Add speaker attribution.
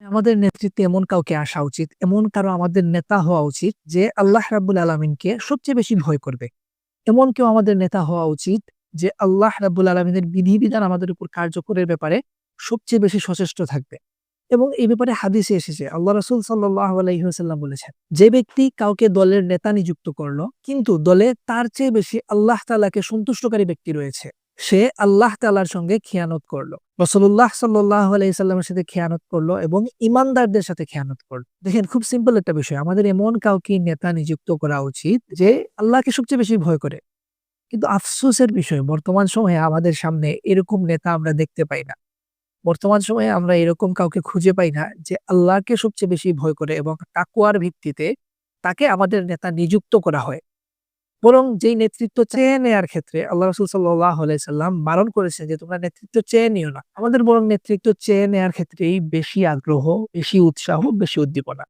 Speaker 1: আমাদের নেতৃত্বে এমন কাউকে আসা উচিত, এমন কারো আমাদের নেতা হওয়া উচিত যে আল্লাহ রাব্বুল আলামিনকে সবচেয়ে বেশি ভয় করবে। এমন কেউ আমাদের নেতা হওয়া উচিত যে আল্লাহ রাব্বুল আলামিনের বিধিবিধান আমাদের উপর কার্যকরের ব্যাপারে সবচেয়ে বেশি সচেষ্ট থাকবে। এবং এই ব্যাপারে হাদিসে এসেছে আল্লাহ রাসূল সাল্লাল্লাহু আলাইহি ওয়াসাল্লাম বলেছেন, যে ব্যক্তি কাউকে দলের নেতা নিযুক্ত করলো কিন্তু দলে তার চেয়ে বেশি আল্লাহ তাআলাকে সন্তুষ্টকারী ব্যক্তি রয়েছে, সে আল্লাহ তাআলার সঙ্গে খিয়ানত করলো। রাসূলুল্লাহ সাল্লাল্লাহু আলাইহি সাল্লামের সাথে খিয়ানত করলো এবং ঈমানদারদের সাথে খিয়ানত করলো। দেখেন খুব সিম্পল একটা বিষয়। আমাদের এমন কাউকে নেতা নিযুক্ত করা উচিত যে আল্লাহকে সবচেয়ে বেশি ভয় করে। কিন্তু আফসোসের বিষয় বর্তমান সময়ে আমাদের সামনে এরকম নেতা আমরা দেখতে পাই না। বর্তমান সময়ে আমরা এরকম কাউকে খুঁজে পাই না যে আল্লাহকে সবচেয়ে বেশি ভয় করে এবং তাকওয়ার ভিত্তিতে তাকে আমাদের নেতা নিযুক্ত করা হয়। বরং যেই নেতৃত্ব চেয়ে নেয়ার ক্ষেত্রে আল্লাহ রাসূল সাল্লাল্লাহু আলাইহি সাল্লাম বারণ করেছেন যে তোমরা নেতৃত্ব চেয়ে নিও না। আমাদের বরং নেতৃত্ব চেয়ে নেয়ার ক্ষেত্রেই বেশি আগ্রহ, বেশি উৎসাহ, বেশি উদ্দীপনা।